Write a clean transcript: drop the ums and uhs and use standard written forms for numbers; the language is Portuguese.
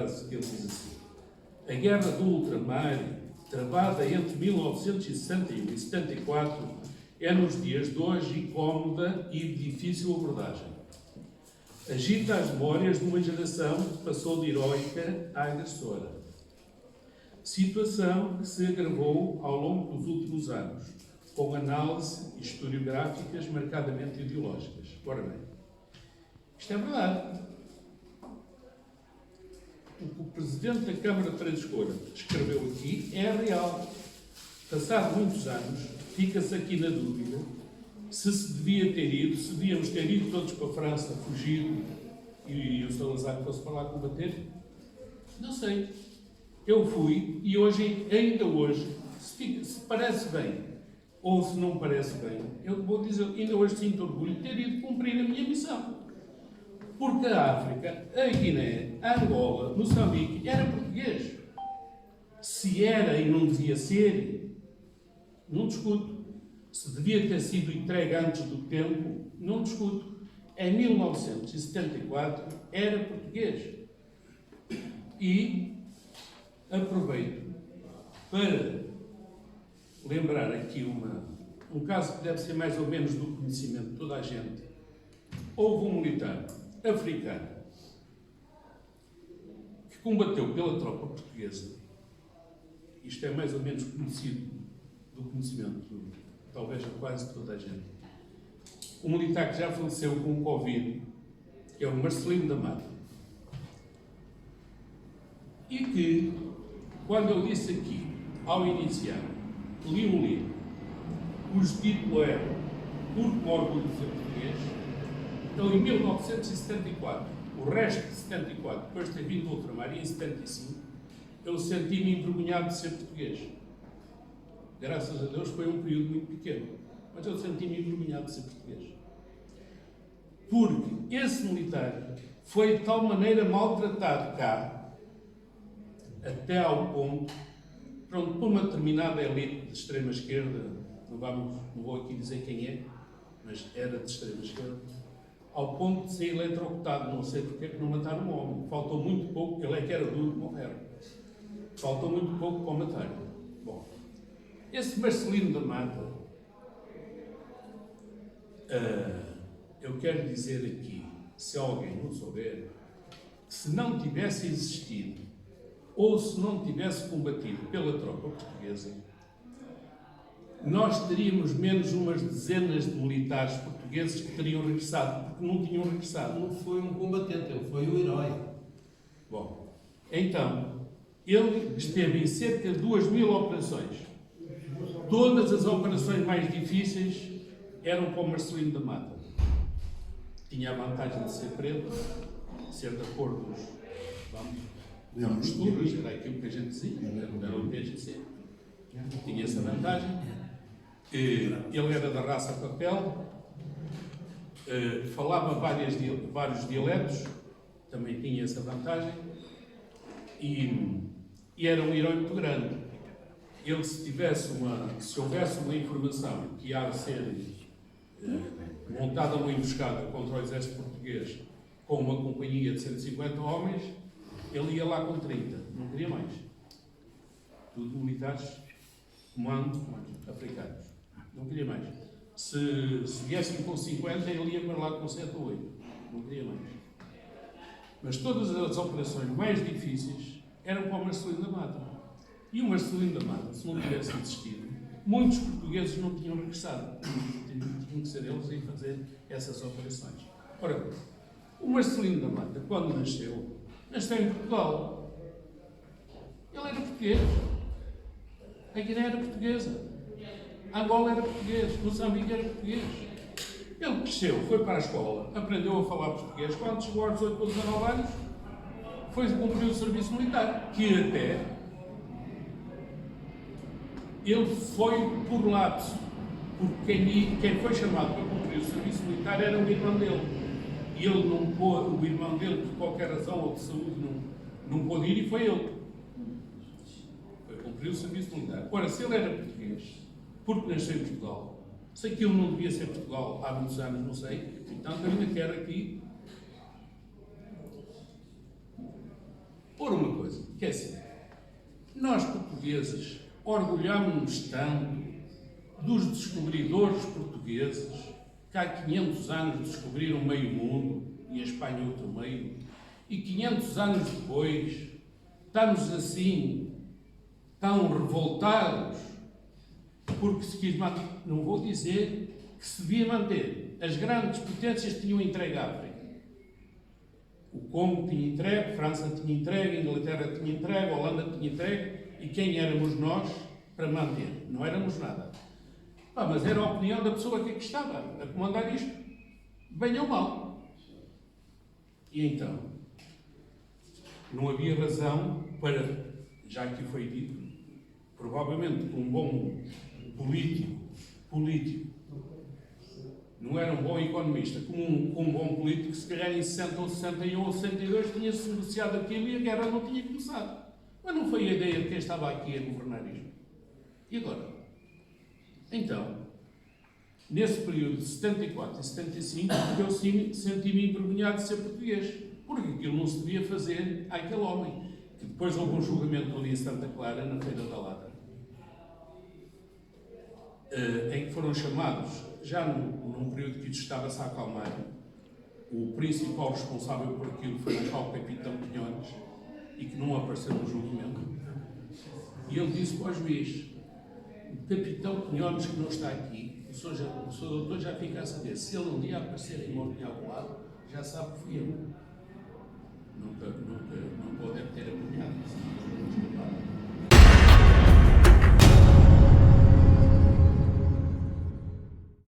frase que ele diz assim: a guerra do ultramar, travada entre 1961 e 74, é nos dias de hoje incómoda e de difícil abordagem. Agita as memórias de uma geração que passou de heroica a agressora. Situação que se agravou ao longo dos últimos anos, com análises historiográficas marcadamente ideológicas. Ora bem, isto é verdade. O que o Presidente da Câmara de Três Escoura escreveu aqui é real. Passado muitos anos, fica-se aqui na dúvida se devia ter ido, se devíamos ter ido todos para a França, fugido, e o Salazar fosse para lá combater. Não sei. Eu fui, e hoje, ainda hoje, se parece bem ou se não parece bem, eu vou dizer, ainda hoje sinto orgulho de ter ido cumprir a minha missão. Porque a África, a Guiné, a Angola, Moçambique, era português. Se era e não devia ser, não discuto. Se devia ter sido entregue antes do tempo, não discuto. Em 1974, era português. E aproveito para lembrar aqui um caso que deve ser mais ou menos do conhecimento de toda a gente. Houve um militar africano que combateu pela tropa portuguesa. Isto é mais ou menos conhecido do conhecimento, talvez a quase toda a gente. Um militar que já faleceu com Covid, que é o Marcelino da Mata. E que, quando eu disse aqui, ao iniciar, li um livro, cujo título era Porque me orgulho de ser português, então em 1974, o resto de 74, depois de ter vindo do ultramar, e em 75, eu senti-me envergonhado de ser português. Graças a Deus foi um período muito pequeno, mas eu senti-me envergonhado de ser português. Porque esse militar foi de tal maneira maltratado cá, até ao ponto, pronto, por uma determinada elite de extrema-esquerda, não vou aqui dizer quem é, mas era de extrema-esquerda, ao ponto de ser eletrocutado. Não sei porque é que não mataram o homem. Faltou muito pouco, ele é que era duro como ferro. Faltou muito pouco para o matar. Bom, esse Marcelino da Mata, eu quero dizer aqui, se alguém não souber, que se não tivesse existido, ou se não tivesse combatido pela tropa portuguesa, nós teríamos menos umas dezenas de militares portugueses que teriam regressado, porque não tinham regressado. Não foi um combatente, ele foi um herói. Bom, então, ele esteve em cerca de 2.000 operações. Todas as operações mais difíceis eram com o Marcelino da Mata. Tinha a vantagem de ser preto, ser da cor dos misturas, era aquilo que a gente dizia, era o PGC. Tinha essa vantagem. Ele era da raça papel, falava vários dialetos, também tinha essa vantagem, e era um herói muito grande. Ele, se houvesse uma informação que há de ser montada uma emboscada contra o exército português com uma companhia de 150 homens, ele ia lá com 30, não queria mais. Tudo militares, comandos africanos. Não queria mais. Se viessem com 50, ele ia para lá com 7 ou 8. Não queria mais. Mas todas as operações mais difíceis eram para o Marcelino da Mata. E o Marcelino da Mata, se não tivesse existido, muitos portugueses não tinham regressado. Tinham que ser eles a ir fazer essas operações. Ora bem, o Marcelino da Mata, quando nasceu em Portugal. Ele era português. A Guiné era portuguesa. A Angola era português. Moçambique era português. Ele cresceu, foi para a escola, aprendeu a falar português. Quando chegou aos 18 ou 19 anos, foi cumprir o serviço militar, que até ele foi por lapso, porque quem foi chamado para cumprir o serviço militar era o irmão dele. E ele não pôde, o irmão dele, por qualquer razão ou de saúde, não pôde ir, e foi ele. Foi cumprir o serviço militar. Ora, se ele era português, porque nasceu em Portugal, se aquilo não devia ser Portugal há muitos anos, não sei, portanto, eu ainda quero aqui pôr uma coisa, que é assim, nós portugueses orgulhamos-nos tanto dos descobridores portugueses, que há 500 anos descobriram meio mundo e a Espanha outro meio, e 500 anos depois estamos assim tão revoltados porque se quis manter. Não vou dizer que se devia manter. As grandes potências tinham entregue à África. O Congo tinha entregue, França tinha entregue, Inglaterra tinha entregue, Holanda tinha entregue, e quem éramos nós para manter? Não éramos nada. Mas era a opinião da pessoa que aqui estava a comandar isto, bem ou mal. E então, não havia razão para, já que foi dito, provavelmente um bom político, não era um bom economista, como um bom político, se calhar em 60 ou 61 ou 62 tinha-se negociado aquilo e a guerra não tinha começado. Mas não foi a ideia de quem estava aqui a governar isto. E agora? Então, nesse período de 74 e 75, eu senti-me envergonhado de ser português, porque aquilo não se devia fazer àquele homem, que depois houve um julgamento ali em Santa Clara, na Feira da Lata, em que foram chamados, já num período que isto estava-se a acalmar, o principal responsável por aquilo foi o tal capitão Quinhones, e que não apareceu no julgamento. E ele disse para o juiz: o capitão Quinhones, que não está aqui, o senhor doutor já fica a saber, se ele um dia aparecer em morto em algum lado, já sabe que fui eu. Nunca pode ter apanhado.